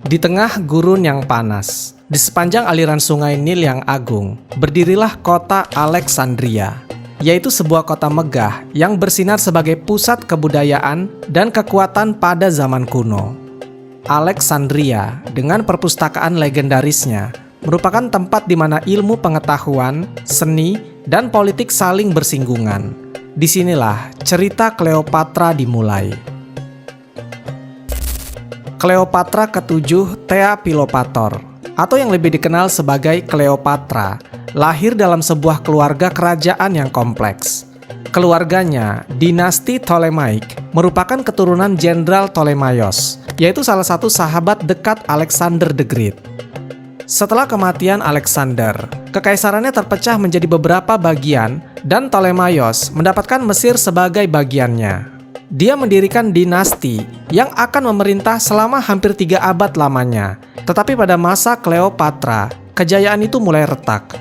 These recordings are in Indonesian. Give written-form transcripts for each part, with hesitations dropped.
Di tengah gurun yang panas, di sepanjang aliran sungai Nil yang agung, berdirilah kota Alexandria, yaitu sebuah kota megah yang bersinar sebagai pusat kebudayaan dan kekuatan pada zaman kuno. Alexandria, dengan perpustakaan legendarisnya, merupakan tempat di mana ilmu pengetahuan, seni, dan politik saling bersinggungan. Disinilah cerita Cleopatra dimulai. Cleopatra ke-7 Thea Philopator, atau yang lebih dikenal sebagai Cleopatra, lahir dalam sebuah keluarga kerajaan yang kompleks. Keluarganya, dinasti Ptolemaic, merupakan keturunan Jenderal Ptolemaios, yaitu salah satu sahabat dekat Alexander the Great. Setelah kematian Alexander, kekaisarannya terpecah menjadi beberapa bagian dan Ptolemaios mendapatkan Mesir sebagai bagiannya. Dia mendirikan dinasti yang akan memerintah selama hampir 3 abad lamanya. Tetapi pada masa Cleopatra, kejayaan itu mulai retak.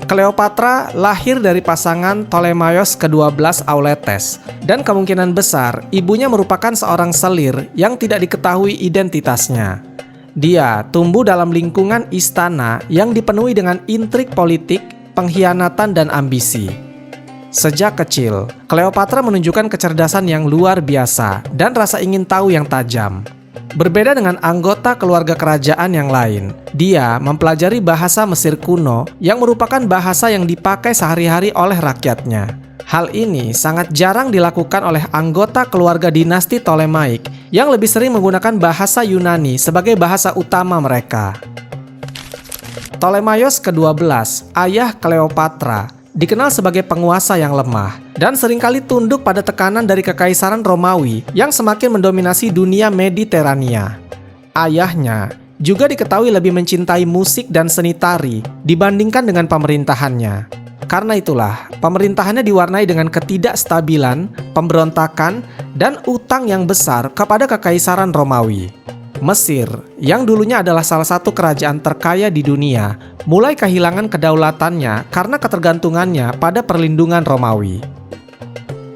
Cleopatra lahir dari pasangan Ptolemaios ke-12 Auletes, dan kemungkinan besar ibunya merupakan seorang selir yang tidak diketahui identitasnya. Dia tumbuh dalam lingkungan istana yang dipenuhi dengan intrik politik, pengkhianatan, dan ambisi. Sejak kecil, Cleopatra menunjukkan kecerdasan yang luar biasa dan rasa ingin tahu yang tajam. Berbeda dengan anggota keluarga kerajaan yang lain, dia mempelajari bahasa Mesir kuno yang merupakan bahasa yang dipakai sehari-hari oleh rakyatnya. Hal ini sangat jarang dilakukan oleh anggota keluarga dinasti Ptolemaic yang lebih sering menggunakan bahasa Yunani sebagai bahasa utama mereka. Ptolemaios ke-12, ayah Cleopatra, dikenal sebagai penguasa yang lemah dan seringkali tunduk pada tekanan dari kekaisaran Romawi yang semakin mendominasi dunia Mediterania. Ayahnya juga diketahui lebih mencintai musik dan seni tari dibandingkan dengan pemerintahannya. Karena itulah, pemerintahannya diwarnai dengan ketidakstabilan, pemberontakan, dan utang yang besar kepada kekaisaran Romawi. Mesir, yang dulunya adalah salah satu kerajaan terkaya di dunia, mulai kehilangan kedaulatannya karena ketergantungannya pada perlindungan Romawi.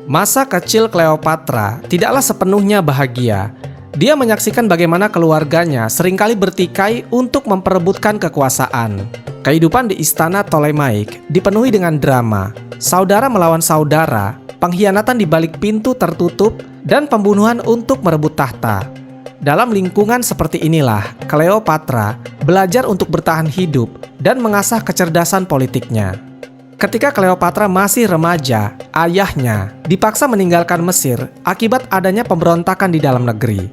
Masa kecil Cleopatra tidaklah sepenuhnya bahagia. Dia menyaksikan bagaimana keluarganya seringkali bertikai untuk memperebutkan kekuasaan. Kehidupan di istana Ptolemaic dipenuhi dengan drama, saudara melawan saudara, pengkhianatan di balik pintu tertutup, dan pembunuhan untuk merebut tahta. Dalam lingkungan seperti inilah, Cleopatra belajar untuk bertahan hidup dan mengasah kecerdasan politiknya. Ketika Cleopatra masih remaja, ayahnya dipaksa meninggalkan Mesir akibat adanya pemberontakan di dalam negeri.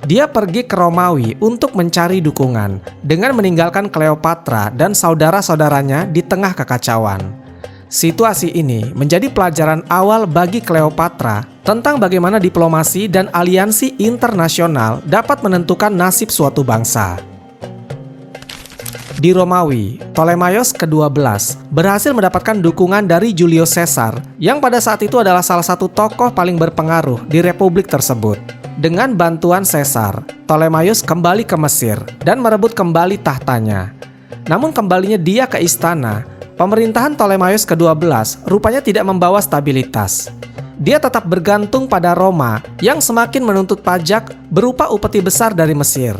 Dia pergi ke Romawi untuk mencari dukungan dengan meninggalkan Cleopatra dan saudara-saudaranya di tengah kekacauan. Situasi ini menjadi pelajaran awal bagi Cleopatra tentang bagaimana diplomasi dan aliansi internasional dapat menentukan nasib suatu bangsa. Di Romawi, Ptolemaios ke-12 berhasil mendapatkan dukungan dari Julius Caesar yang pada saat itu adalah salah satu tokoh paling berpengaruh di republik tersebut. Dengan bantuan Caesar, Ptolemaios kembali ke Mesir dan merebut kembali tahtanya. Namun kembalinya dia ke istana, pemerintahan Ptolemaios ke-12 rupanya tidak membawa stabilitas. Dia tetap bergantung pada Roma yang semakin menuntut pajak berupa upeti besar dari Mesir.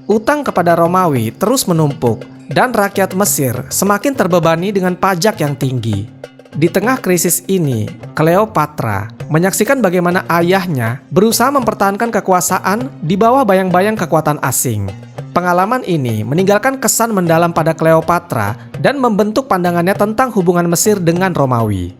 Utang kepada Romawi terus menumpuk dan rakyat Mesir semakin terbebani dengan pajak yang tinggi. Di tengah krisis ini, Cleopatra menyaksikan bagaimana ayahnya berusaha mempertahankan kekuasaan di bawah bayang-bayang kekuatan asing. Pengalaman ini meninggalkan kesan mendalam pada Cleopatra dan membentuk pandangannya tentang hubungan Mesir dengan Romawi.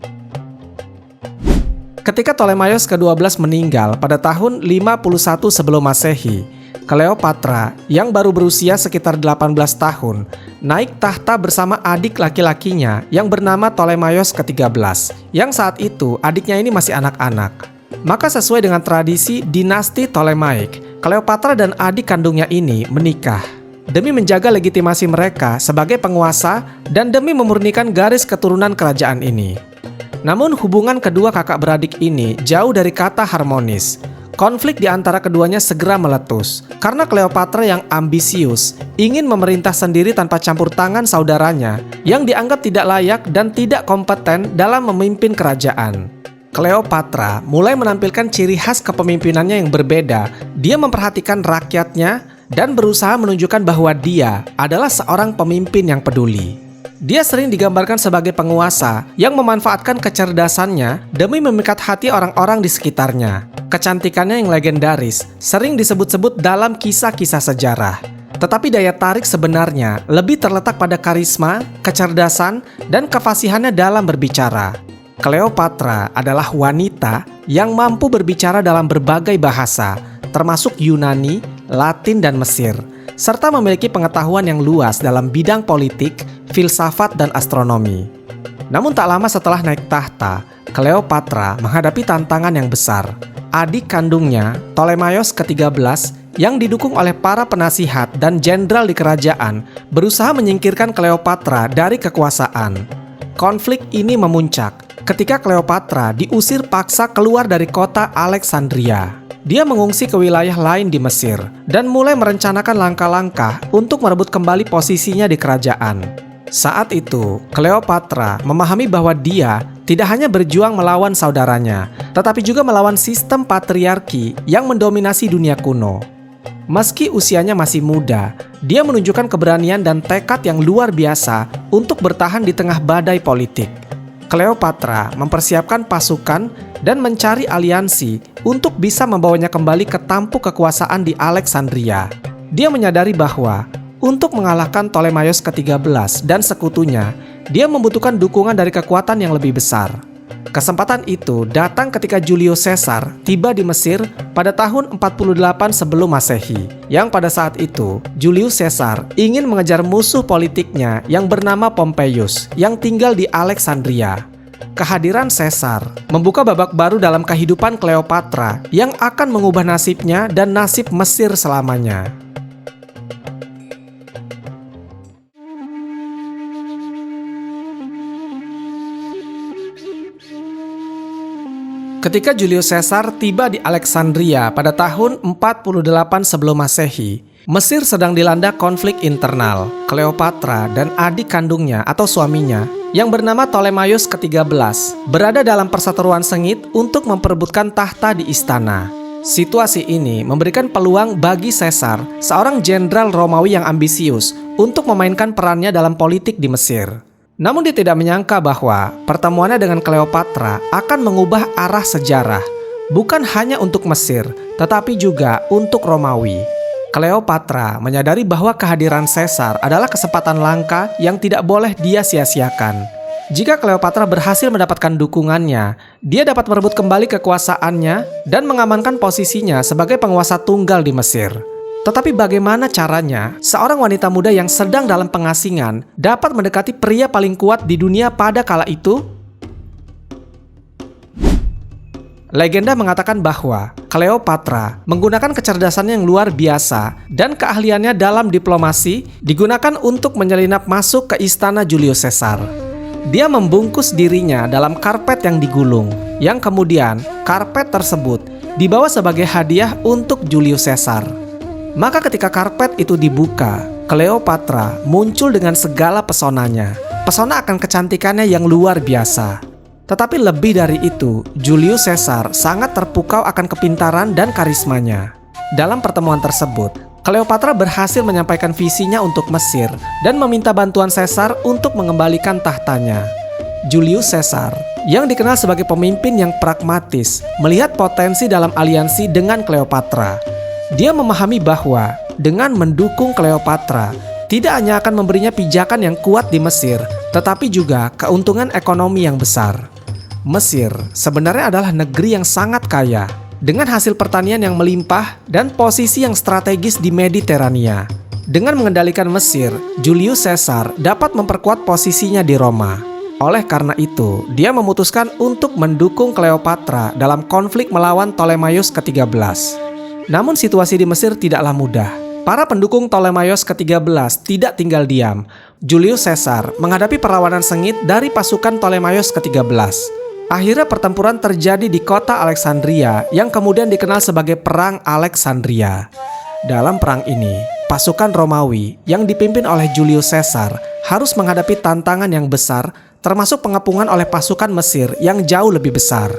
Ketika Ptolemaios ke-12 meninggal pada tahun 51 sebelum Masehi, Cleopatra yang baru berusia sekitar 18 tahun naik tahta bersama adik laki-lakinya yang bernama Ptolemaios ke-13, yang saat itu adiknya ini masih anak-anak. Maka sesuai dengan tradisi dinasti Ptolemaic, Cleopatra dan adik kandungnya ini menikah demi menjaga legitimasi mereka sebagai penguasa dan demi memurnikan garis keturunan kerajaan ini. Namun hubungan kedua kakak beradik ini jauh dari kata harmonis. Konflik di antara keduanya segera meletus karena Cleopatra yang ambisius ingin memerintah sendiri tanpa campur tangan saudaranya yang dianggap tidak layak dan tidak kompeten dalam memimpin kerajaan. Cleopatra mulai menampilkan ciri khas kepemimpinannya yang berbeda. Dia memperhatikan rakyatnya dan berusaha menunjukkan bahwa dia adalah seorang pemimpin yang peduli. Dia sering digambarkan sebagai penguasa yang memanfaatkan kecerdasannya demi memikat hati orang-orang di sekitarnya. Kecantikannya yang legendaris sering disebut-sebut dalam kisah-kisah sejarah. Tetapi daya tarik sebenarnya lebih terletak pada karisma, kecerdasan, dan kefasihannya dalam berbicara. Cleopatra adalah wanita yang mampu berbicara dalam berbagai bahasa, termasuk Yunani, Latin, dan Mesir, serta memiliki pengetahuan yang luas dalam bidang politik, filsafat, dan astronomi. Namun tak lama setelah naik tahta, Cleopatra menghadapi tantangan yang besar. Adik kandungnya, Ptolemaios ke-13, yang didukung oleh para penasihat dan jenderal di kerajaan, berusaha menyingkirkan Cleopatra dari kekuasaan. Konflik ini memuncak ketika Cleopatra diusir paksa keluar dari kota Alexandria. Dia mengungsi ke wilayah lain di Mesir dan mulai merencanakan langkah-langkah untuk merebut kembali posisinya di kerajaan. Saat itu, Cleopatra memahami bahwa dia tidak hanya berjuang melawan saudaranya, tetapi juga melawan sistem patriarki yang mendominasi dunia kuno. Meski usianya masih muda, dia menunjukkan keberanian dan tekad yang luar biasa untuk bertahan di tengah badai politik. Cleopatra mempersiapkan pasukan dan mencari aliansi untuk bisa membawanya kembali ke tampuk kekuasaan di Alexandria. Dia menyadari bahwa untuk mengalahkan Ptolemaios ke-13 dan sekutunya, dia membutuhkan dukungan dari kekuatan yang lebih besar. Kesempatan itu datang ketika Julius Caesar tiba di Mesir pada tahun 48 sebelum Masehi, yang pada saat itu Julius Caesar ingin mengejar musuh politiknya yang bernama Pompeius yang tinggal di Alexandria. Kehadiran Caesar membuka babak baru dalam kehidupan Cleopatra yang akan mengubah nasibnya dan nasib Mesir selamanya. Ketika Julius Caesar tiba di Alexandria pada tahun 48 sebelum Masehi, Mesir sedang dilanda konflik internal. Cleopatra dan adik kandungnya atau suaminya yang bernama Ptolemaios ke-13 berada dalam perseteruan sengit untuk memperebutkan tahta di istana. Situasi ini memberikan peluang bagi Caesar, seorang jenderal Romawi yang ambisius, untuk memainkan perannya dalam politik di Mesir. Namun dia tidak menyangka bahwa pertemuannya dengan Cleopatra akan mengubah arah sejarah, bukan hanya untuk Mesir, tetapi juga untuk Romawi. Cleopatra menyadari bahwa kehadiran Caesar adalah kesempatan langka yang tidak boleh dia sia-siakan. Jika Cleopatra berhasil mendapatkan dukungannya, dia dapat merebut kembali kekuasaannya dan mengamankan posisinya sebagai penguasa tunggal di Mesir. Tetapi bagaimana caranya seorang wanita muda yang sedang dalam pengasingan dapat mendekati pria paling kuat di dunia pada kala itu? Legenda mengatakan bahwa Cleopatra menggunakan kecerdasannya yang luar biasa dan keahliannya dalam diplomasi digunakan untuk menyelinap masuk ke istana Julius Caesar. Dia membungkus dirinya dalam karpet yang digulung, yang kemudian karpet tersebut dibawa sebagai hadiah untuk Julius Caesar. Maka ketika karpet itu dibuka, Cleopatra muncul dengan segala pesonanya. Pesona akan kecantikannya yang luar biasa. Tetapi lebih dari itu, Julius Caesar sangat terpukau akan kepintaran dan karismanya. Dalam pertemuan tersebut, Cleopatra berhasil menyampaikan visinya untuk Mesir dan meminta bantuan Caesar untuk mengembalikan tahtanya. Julius Caesar, yang dikenal sebagai pemimpin yang pragmatis, melihat potensi dalam aliansi dengan Cleopatra. Dia memahami bahwa dengan mendukung Cleopatra, tidak hanya akan memberinya pijakan yang kuat di Mesir, tetapi juga keuntungan ekonomi yang besar. Mesir sebenarnya adalah negeri yang sangat kaya, dengan hasil pertanian yang melimpah dan posisi yang strategis di Mediterania. Dengan mengendalikan Mesir, Julius Caesar dapat memperkuat posisinya di Roma. Oleh karena itu, dia memutuskan untuk mendukung Cleopatra dalam konflik melawan Ptolemaios ke-13. Namun situasi di Mesir tidaklah mudah. Para pendukung Ptolemaios ke-13 tidak tinggal diam. Julius Caesar menghadapi perlawanan sengit dari pasukan Ptolemaios ke-13. Akhirnya pertempuran terjadi di kota Alexandria yang kemudian dikenal sebagai Perang Alexandria. Dalam perang ini, pasukan Romawi yang dipimpin oleh Julius Caesar harus menghadapi tantangan yang besar, termasuk pengepungan oleh pasukan Mesir yang jauh lebih besar.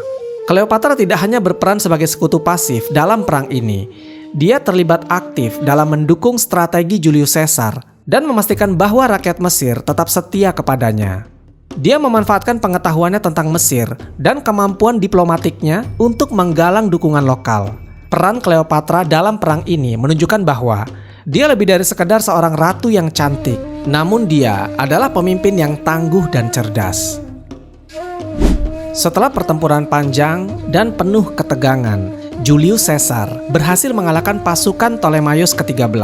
Cleopatra tidak hanya berperan sebagai sekutu pasif dalam perang ini, dia terlibat aktif dalam mendukung strategi Julius Caesar dan memastikan bahwa rakyat Mesir tetap setia kepadanya. Dia memanfaatkan pengetahuannya tentang Mesir dan kemampuan diplomatiknya untuk menggalang dukungan lokal. Peran Cleopatra dalam perang ini menunjukkan bahwa dia lebih dari sekedar seorang ratu yang cantik, namun dia adalah pemimpin yang tangguh dan cerdas. Setelah pertempuran panjang dan penuh ketegangan, Julius Caesar berhasil mengalahkan pasukan Ptolemaios ke-13.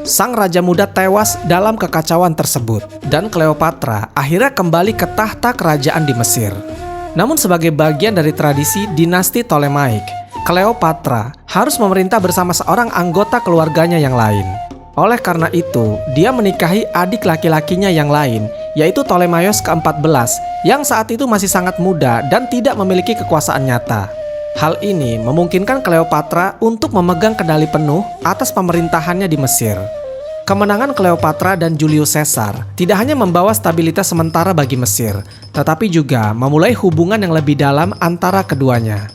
Sang raja muda tewas dalam kekacauan tersebut, dan Cleopatra akhirnya kembali ke tahta kerajaan di Mesir. Namun sebagai bagian dari tradisi dinasti Ptolemaic, Cleopatra harus memerintah bersama seorang anggota keluarganya yang lain. Oleh karena itu, dia menikahi adik laki-lakinya yang lain, yaitu Ptolemaios ke-14, yang saat itu masih sangat muda dan tidak memiliki kekuasaan nyata. Hal ini memungkinkan Cleopatra untuk memegang kendali penuh atas pemerintahannya di Mesir. Kemenangan Cleopatra dan Julius Caesar tidak hanya membawa stabilitas sementara bagi Mesir, tetapi juga memulai hubungan yang lebih dalam antara keduanya.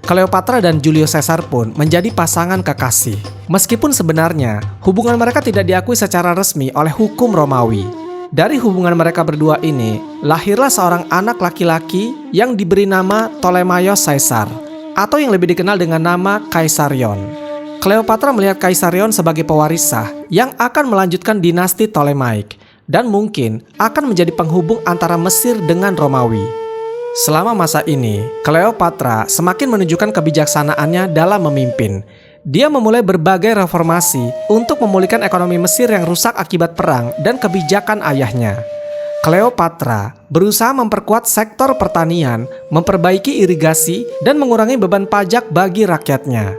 Cleopatra dan Julius Caesar pun menjadi pasangan kekasih. Meskipun sebenarnya hubungan mereka tidak diakui secara resmi oleh hukum Romawi. Dari hubungan mereka berdua ini, lahirlah seorang anak laki-laki yang diberi nama Ptolemaios Caesar, atau yang lebih dikenal dengan nama Kaisarion. Cleopatra melihat Kaisarion sebagai pewarisah yang akan melanjutkan dinasti Ptolemaic dan mungkin akan menjadi penghubung antara Mesir dengan Romawi. Selama masa ini, Cleopatra semakin menunjukkan kebijaksanaannya dalam memimpin. Dia memulai berbagai reformasi untuk memulihkan ekonomi Mesir yang rusak akibat perang dan kebijakan ayahnya. Cleopatra berusaha memperkuat sektor pertanian, memperbaiki irigasi, dan mengurangi beban pajak bagi rakyatnya.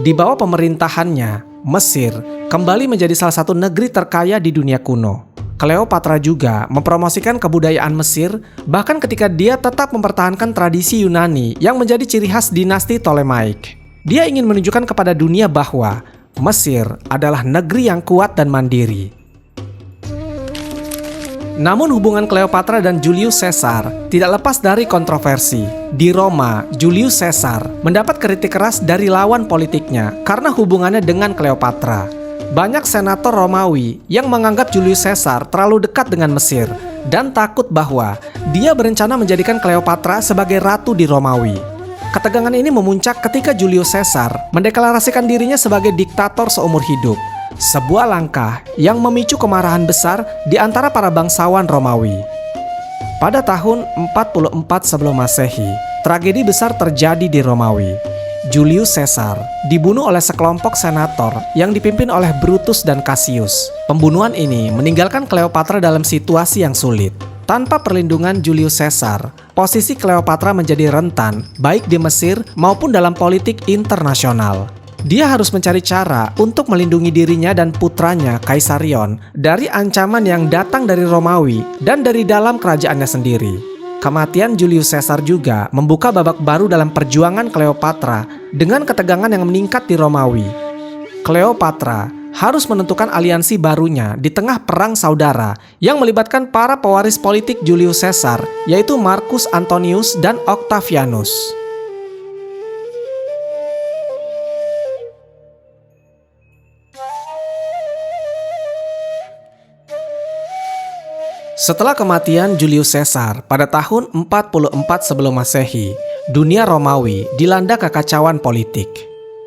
Di bawah pemerintahannya, Mesir kembali menjadi salah satu negeri terkaya di dunia kuno. Cleopatra juga mempromosikan kebudayaan Mesir, bahkan ketika dia tetap mempertahankan tradisi Yunani yang menjadi ciri khas dinasti Ptolemaic. Dia ingin menunjukkan kepada dunia bahwa Mesir adalah negeri yang kuat dan mandiri. Namun hubungan Cleopatra dan Julius Caesar tidak lepas dari kontroversi. Di Roma, Julius Caesar mendapat kritik keras dari lawan politiknya karena hubungannya dengan Cleopatra. Banyak senator Romawi yang menganggap Julius Caesar terlalu dekat dengan Mesir dan takut bahwa dia berencana menjadikan Cleopatra sebagai ratu di Romawi. Ketegangan ini memuncak ketika Julius Caesar mendeklarasikan dirinya sebagai diktator seumur hidup. Sebuah langkah yang memicu kemarahan besar di antara para bangsawan Romawi. Pada tahun 44 sebelum Masehi, tragedi besar terjadi di Romawi. Julius Caesar dibunuh oleh sekelompok senator yang dipimpin oleh Brutus dan Cassius. Pembunuhan ini meninggalkan Cleopatra dalam situasi yang sulit. Tanpa perlindungan Julius Caesar, posisi Cleopatra menjadi rentan baik di Mesir maupun dalam politik internasional. Dia harus mencari cara untuk melindungi dirinya dan putranya Kaisarion dari ancaman yang datang dari Romawi dan dari dalam kerajaannya sendiri. Kematian Julius Caesar juga membuka babak baru dalam perjuangan Cleopatra dengan ketegangan yang meningkat di Romawi. Cleopatra harus menentukan aliansi barunya di tengah perang saudara yang melibatkan para pewaris politik Julius Caesar, yaitu Marcus Antonius dan Octavianus. Setelah kematian Julius Caesar pada tahun 44 sebelum Masehi, dunia Romawi dilanda kekacauan politik.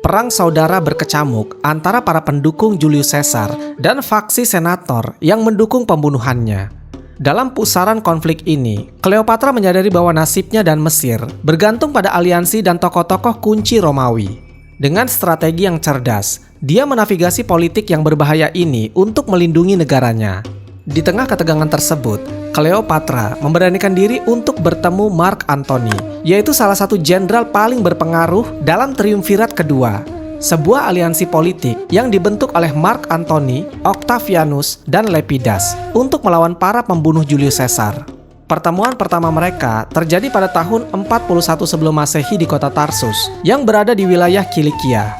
Perang saudara berkecamuk antara para pendukung Julius Caesar dan faksi senator yang mendukung pembunuhannya. Dalam pusaran konflik ini, Cleopatra menyadari bahwa nasibnya dan Mesir bergantung pada aliansi dan tokoh-tokoh kunci Romawi. Dengan strategi yang cerdas, dia menavigasi politik yang berbahaya ini untuk melindungi negaranya. Di tengah ketegangan tersebut, Cleopatra memberanikan diri untuk bertemu Mark Antony, yaitu salah satu jenderal paling berpengaruh dalam triumvirat kedua, sebuah aliansi politik yang dibentuk oleh Mark Antony, Octavianus, dan Lepidus untuk melawan para pembunuh Julius Caesar. Pertemuan pertama mereka terjadi pada tahun 41 sebelum Masehi di kota Tarsus yang berada di wilayah Kilikia.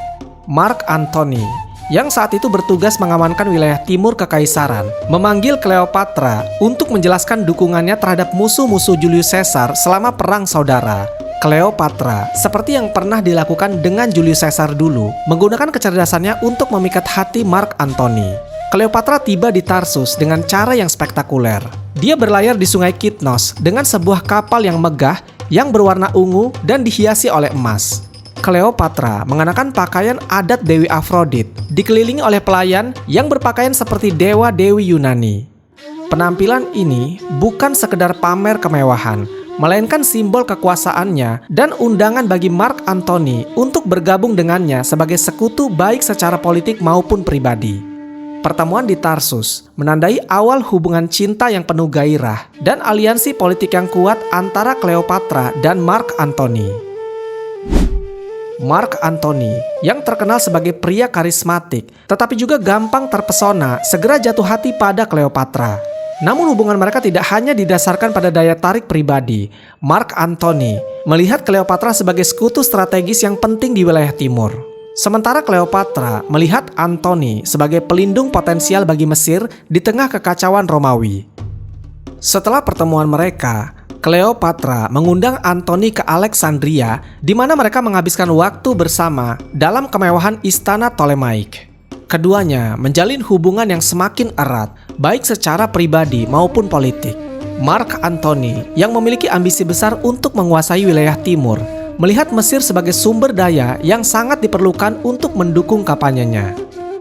Mark Antony yang saat itu bertugas mengamankan wilayah timur kekaisaran, memanggil Cleopatra untuk menjelaskan dukungannya terhadap musuh-musuh Julius Caesar selama perang saudara. Cleopatra, seperti yang pernah dilakukan dengan Julius Caesar dulu, menggunakan kecerdasannya untuk memikat hati Mark Antony. Cleopatra tiba di Tarsus dengan cara yang spektakuler. Dia berlayar di sungai Kitnos dengan sebuah kapal yang megah yang berwarna ungu dan dihiasi oleh emas. Cleopatra mengenakan pakaian adat Dewi Afrodit, dikelilingi oleh pelayan yang berpakaian seperti dewa-dewi Yunani. Penampilan ini bukan sekedar pamer kemewahan, melainkan simbol kekuasaannya dan undangan bagi Mark Antony untuk bergabung dengannya sebagai sekutu baik secara politik maupun pribadi. Pertemuan di Tarsus menandai awal hubungan cinta yang penuh gairah dan aliansi politik yang kuat antara Cleopatra dan Mark Antony. Mark Antony, yang terkenal sebagai pria karismatik, tetapi juga gampang terpesona, segera jatuh hati pada Cleopatra. Namun hubungan mereka tidak hanya didasarkan pada daya tarik pribadi. Mark Antony melihat Cleopatra sebagai sekutu strategis yang penting di wilayah timur. Sementara Cleopatra melihat Antony sebagai pelindung potensial bagi Mesir di tengah kekacauan Romawi. Setelah pertemuan mereka, Cleopatra mengundang Antony ke Alexandria, di mana mereka menghabiskan waktu bersama dalam kemewahan istana Ptolemaic. Keduanya menjalin hubungan yang semakin erat, baik secara pribadi maupun politik. Mark Antony, yang memiliki ambisi besar untuk menguasai wilayah timur, melihat Mesir sebagai sumber daya yang sangat diperlukan untuk mendukung kampanyenya.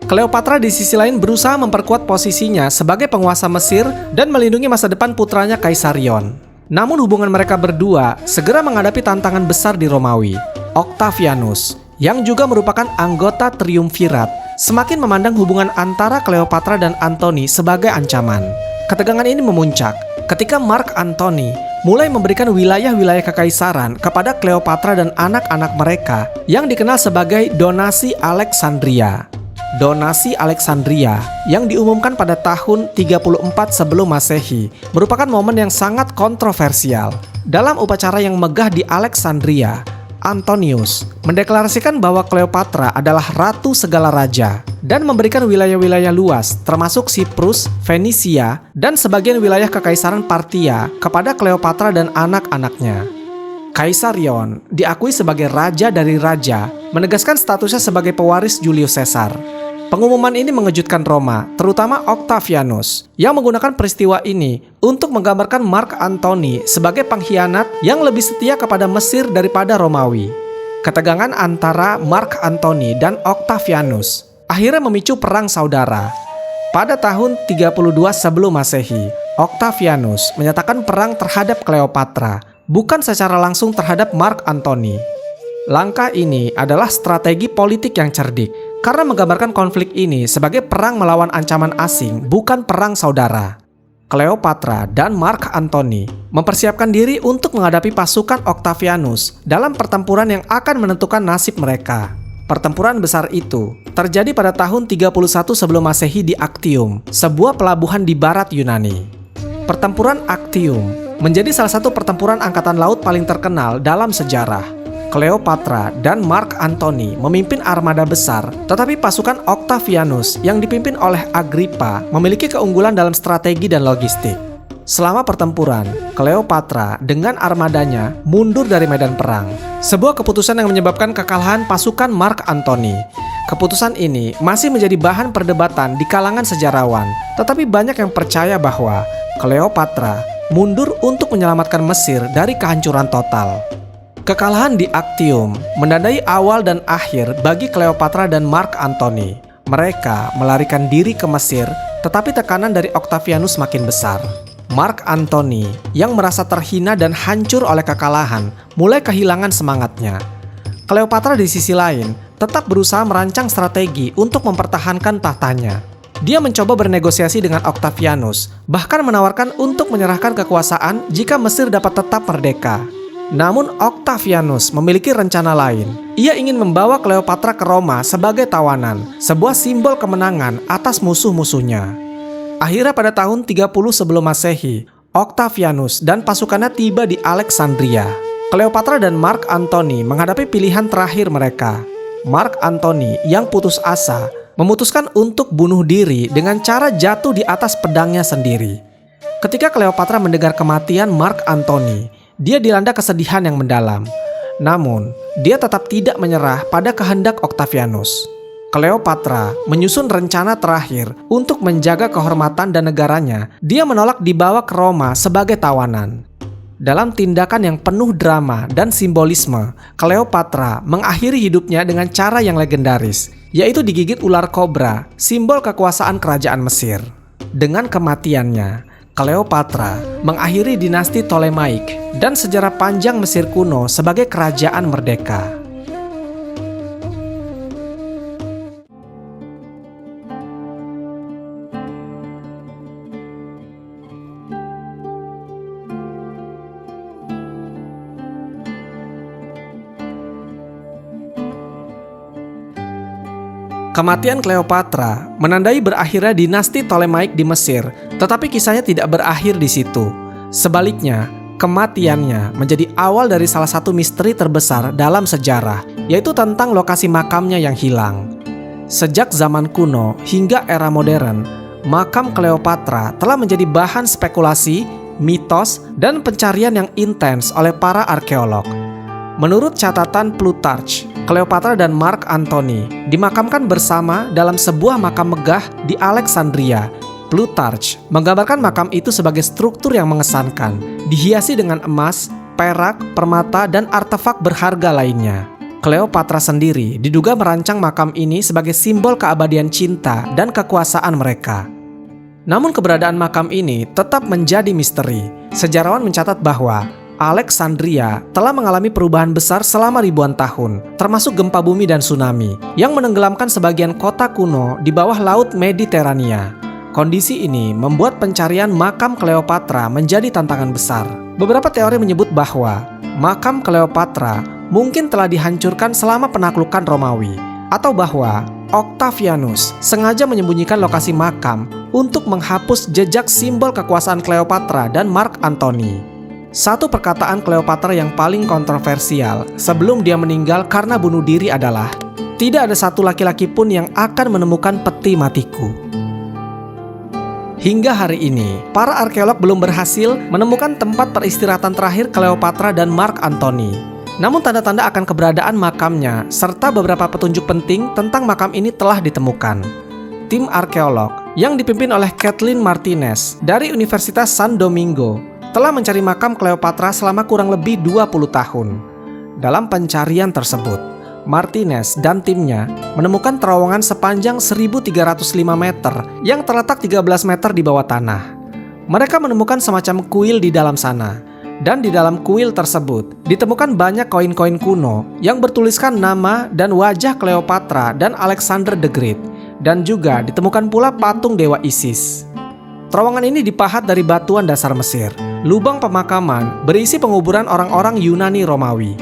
Cleopatra di sisi lain berusaha memperkuat posisinya sebagai penguasa Mesir dan melindungi masa depan putranya Kaisarion. Namun hubungan mereka berdua segera menghadapi tantangan besar di Romawi. Octavianus, yang juga merupakan anggota triumvirat, semakin memandang hubungan antara Cleopatra dan Antony sebagai ancaman. Ketegangan ini memuncak ketika Mark Antony mulai memberikan wilayah-wilayah kekaisaran kepada Cleopatra dan anak-anak mereka yang dikenal sebagai donasi Alexandria. Donasi Alexandria yang diumumkan pada tahun 34 sebelum Masehi merupakan momen yang sangat kontroversial. Dalam upacara yang megah di Alexandria, Antonius mendeklarasikan bahwa Cleopatra adalah ratu segala raja dan memberikan wilayah-wilayah luas termasuk Siprus, Fenisia, dan sebagian wilayah kekaisaran Partia kepada Cleopatra dan anak-anaknya. Kaisarion diakui sebagai raja dari raja, menegaskan statusnya sebagai pewaris Julius Caesar. Pengumuman ini mengejutkan Roma, terutama Octavianus, yang menggunakan peristiwa ini untuk menggambarkan Mark Antony sebagai pengkhianat yang lebih setia kepada Mesir daripada Romawi. Ketegangan antara Mark Antony dan Octavianus akhirnya memicu perang saudara. Pada tahun 32 sebelum Masehi, Octavianus menyatakan perang terhadap Cleopatra, bukan secara langsung terhadap Mark Antony. Langkah ini adalah strategi politik yang cerdik, karena menggambarkan konflik ini sebagai perang melawan ancaman asing, bukan perang saudara. Cleopatra dan Mark Antony mempersiapkan diri untuk menghadapi pasukan Octavianus dalam pertempuran yang akan menentukan nasib mereka. Pertempuran besar itu terjadi pada tahun 31 sebelum Masehi di Actium, sebuah pelabuhan di barat Yunani. Pertempuran Actium menjadi salah satu pertempuran angkatan laut paling terkenal dalam sejarah. Cleopatra dan Mark Antony memimpin armada besar, tetapi pasukan Octavianus yang dipimpin oleh Agrippa memiliki keunggulan dalam strategi dan logistik. Selama pertempuran, Cleopatra dengan armadanya mundur dari medan perang. Sebuah keputusan yang menyebabkan kekalahan pasukan Mark Antony. Keputusan ini masih menjadi bahan perdebatan di kalangan sejarawan, tetapi banyak yang percaya bahwa Cleopatra mundur untuk menyelamatkan Mesir dari kehancuran total. Kekalahan di Actium menandai awal dan akhir bagi Cleopatra dan Mark Antony. Mereka melarikan diri ke Mesir, tetapi tekanan dari Octavianus makin besar. Mark Antony yang merasa terhina dan hancur oleh kekalahan mulai kehilangan semangatnya. Cleopatra di sisi lain tetap berusaha merancang strategi untuk mempertahankan tahtanya. Dia mencoba bernegosiasi dengan Octavianus, bahkan menawarkan untuk menyerahkan kekuasaan jika Mesir dapat tetap merdeka. Namun Octavianus memiliki rencana lain. Ia ingin membawa Cleopatra ke Roma sebagai tawanan, sebuah simbol kemenangan atas musuh-musuhnya. Akhirnya pada tahun 30 sebelum Masehi, Octavianus dan pasukannya tiba di Alexandria. Cleopatra dan Mark Antony menghadapi pilihan terakhir mereka. Mark Antony yang putus asa memutuskan untuk bunuh diri dengan cara jatuh di atas pedangnya sendiri. Ketika Cleopatra mendengar kematian Mark Antony, dia dilanda kesedihan yang mendalam. Namun, dia tetap tidak menyerah pada kehendak Octavianus. Cleopatra menyusun rencana terakhir untuk menjaga kehormatan dan negaranya. Dia menolak dibawa ke Roma sebagai tawanan. Dalam tindakan yang penuh drama dan simbolisme, Cleopatra mengakhiri hidupnya dengan cara yang legendaris, yaitu digigit ular kobra, simbol kekuasaan kerajaan Mesir. Dengan kematiannya, Cleopatra mengakhiri dinasti Ptolemaic dan sejarah panjang Mesir kuno sebagai kerajaan merdeka. Kematian Cleopatra menandai berakhirnya dinasti Ptolemaic di Mesir, tetapi kisahnya tidak berakhir di situ. Sebaliknya, kematiannya menjadi awal dari salah satu misteri terbesar dalam sejarah, yaitu tentang lokasi makamnya yang hilang. Sejak zaman kuno hingga era modern, makam Cleopatra telah menjadi bahan spekulasi, mitos, dan pencarian yang intens oleh para arkeolog. Menurut catatan Plutarch, Cleopatra dan Mark Antony dimakamkan bersama dalam sebuah makam megah di Alexandria. Plutarch menggambarkan makam itu sebagai struktur yang mengesankan, dihiasi dengan emas, perak, permata, dan artefak berharga lainnya. Cleopatra sendiri diduga merancang makam ini sebagai simbol keabadian cinta dan kekuasaan mereka. Namun keberadaan makam ini tetap menjadi misteri. Sejarawan mencatat bahwa Alexandria telah mengalami perubahan besar selama ribuan tahun, termasuk gempa bumi dan tsunami, yang menenggelamkan sebagian kota kuno di bawah laut Mediterania. Kondisi ini membuat pencarian makam Cleopatra menjadi tantangan besar. Beberapa teori menyebut bahwa makam Cleopatra mungkin telah dihancurkan selama penaklukan Romawi, atau bahwa Octavianus sengaja menyembunyikan lokasi makam untuk menghapus jejak simbol kekuasaan Cleopatra dan Mark Antony. Satu perkataan Cleopatra yang paling kontroversial sebelum dia meninggal karena bunuh diri adalah, "Tidak ada satu laki-laki pun yang akan menemukan peti matiku." Hingga hari ini, para arkeolog belum berhasil menemukan tempat peristirahatan terakhir Cleopatra dan Mark Antony. Namun tanda-tanda akan keberadaan makamnya serta beberapa petunjuk penting tentang makam ini telah ditemukan. Tim arkeolog yang dipimpin oleh Kathleen Martinez dari Universitas San Domingo telah mencari makam Cleopatra selama kurang lebih 20 tahun. Dalam pencarian tersebut, Martinez dan timnya menemukan terowongan sepanjang 1.305 meter yang terletak 13 meter di bawah tanah. Mereka menemukan semacam kuil di dalam sana, dan di dalam kuil tersebut ditemukan banyak koin-koin kuno yang bertuliskan nama dan wajah Cleopatra dan Alexander the Great, dan juga ditemukan pula patung dewa Isis. Terowongan ini dipahat dari batuan dasar Mesir. Lubang pemakaman berisi penguburan orang-orang Yunani Romawi.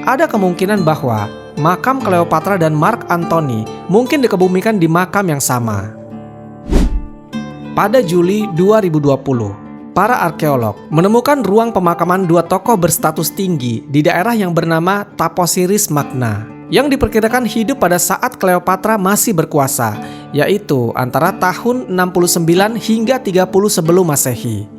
Ada kemungkinan bahwa makam Cleopatra dan Mark Antony mungkin dikebumikan di makam yang sama. Pada Juli 2020, para arkeolog menemukan ruang pemakaman dua tokoh berstatus tinggi di daerah yang bernama Taposiris Magna, yang diperkirakan hidup pada saat Cleopatra masih berkuasa, yaitu antara tahun 69 hingga 30 sebelum Masehi.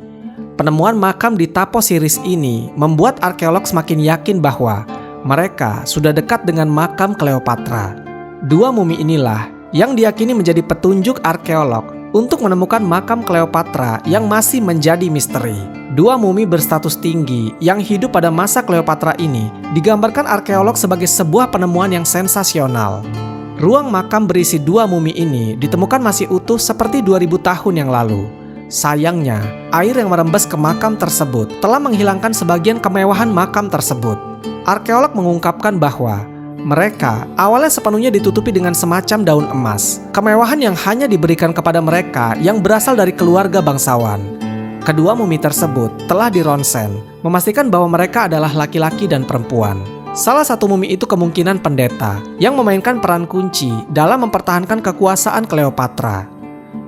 Penemuan makam di Taposiris ini membuat arkeolog semakin yakin bahwa mereka sudah dekat dengan makam Cleopatra. Dua mumi inilah yang diyakini menjadi petunjuk arkeolog untuk menemukan makam Cleopatra yang masih menjadi misteri. Dua mumi berstatus tinggi yang hidup pada masa Cleopatra ini digambarkan arkeolog sebagai sebuah penemuan yang sensasional. Ruang makam berisi dua mumi ini ditemukan masih utuh seperti 2000 tahun yang lalu. Sayangnya, air yang merembes ke makam tersebut telah menghilangkan sebagian kemewahan makam tersebut. Arkeolog mengungkapkan bahwa mereka awalnya sepenuhnya ditutupi dengan semacam daun emas, kemewahan yang hanya diberikan kepada mereka yang berasal dari keluarga bangsawan. Kedua mumi tersebut telah dironsen, memastikan bahwa mereka adalah laki-laki dan perempuan. Salah satu mumi itu kemungkinan pendeta yang memainkan peran kunci dalam mempertahankan kekuasaan Cleopatra.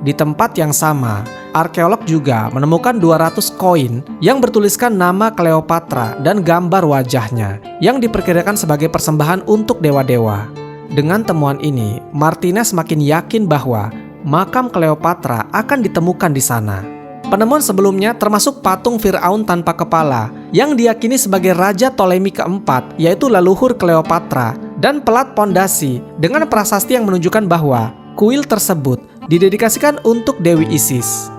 Di tempat yang sama, arkeolog juga menemukan 200 koin yang bertuliskan nama Cleopatra dan gambar wajahnya yang diperkirakan sebagai persembahan untuk dewa-dewa. Dengan temuan ini, Martinez makin yakin bahwa makam Cleopatra akan ditemukan di sana. Penemuan sebelumnya termasuk patung Firaun tanpa kepala yang diyakini sebagai Raja Ptolemy keempat, yaitu leluhur Cleopatra, dan pelat pondasi dengan prasasti yang menunjukkan bahwa kuil tersebut didedikasikan untuk Dewi Isis.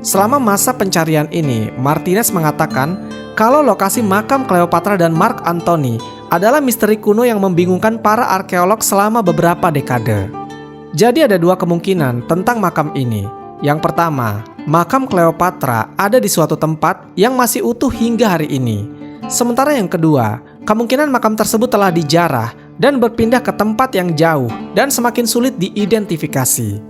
Selama masa pencarian ini, Martinez mengatakan kalau lokasi makam Cleopatra dan Mark Antony adalah misteri kuno yang membingungkan para arkeolog selama beberapa dekade. Jadi ada dua kemungkinan tentang makam ini. Yang pertama, makam Cleopatra ada di suatu tempat yang masih utuh hingga hari ini. Sementara yang kedua, kemungkinan makam tersebut telah dijarah dan berpindah ke tempat yang jauh dan semakin sulit diidentifikasi.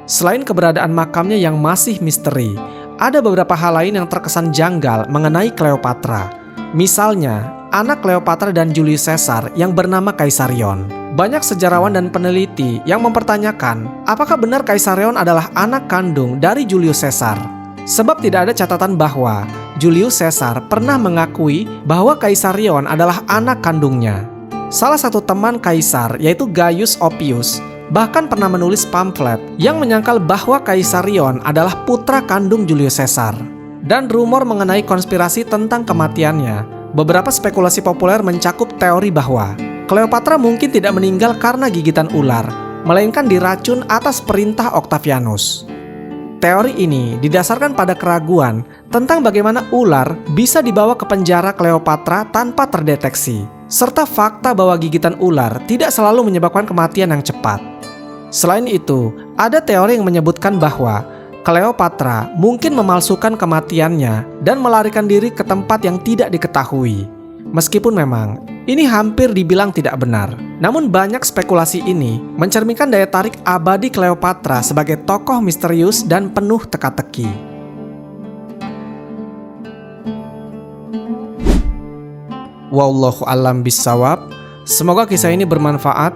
Selain keberadaan makamnya yang masih misteri, ada beberapa hal lain yang terkesan janggal mengenai Cleopatra. Misalnya, anak Cleopatra dan Julius Caesar yang bernama Caesarion. Banyak sejarawan dan peneliti yang mempertanyakan apakah benar Caesarion adalah anak kandung dari Julius Caesar. Sebab tidak ada catatan bahwa Julius Caesar pernah mengakui bahwa Caesarion adalah anak kandungnya. Salah satu teman Kaisar, yaitu Gaius Oppius, bahkan pernah menulis pamflet yang menyangkal bahwa Caesarion adalah putra kandung Julius Caesar. Dan rumor mengenai konspirasi tentang kematiannya, beberapa spekulasi populer mencakup teori bahwa Cleopatra mungkin tidak meninggal karena gigitan ular, melainkan diracun atas perintah Octavianus. Teori ini didasarkan pada keraguan tentang bagaimana ular bisa dibawa ke penjara Cleopatra tanpa terdeteksi, serta fakta bahwa gigitan ular tidak selalu menyebabkan kematian yang cepat. Selain itu, ada teori yang menyebutkan bahwa Cleopatra mungkin memalsukan kematiannya dan melarikan diri ke tempat yang tidak diketahui. Meskipun memang ini hampir dibilang tidak benar, namun banyak spekulasi ini mencerminkan daya tarik abadi Cleopatra sebagai tokoh misterius dan penuh teka-teki. Wallahu a'lam bishawab. Semoga kisah ini bermanfaat.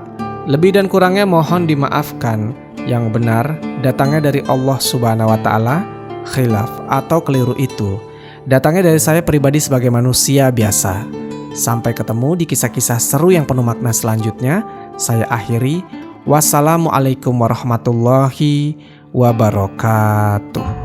Lebih dan kurangnya mohon dimaafkan. Yang benar datangnya dari Allah Subhanahu wa Ta'ala. Khilaf atau keliru itu datangnya dari saya pribadi sebagai manusia biasa. Sampai ketemu di kisah-kisah seru yang penuh makna selanjutnya. Saya akhiri. Wassalamualaikum warahmatullahi wabarakatuh.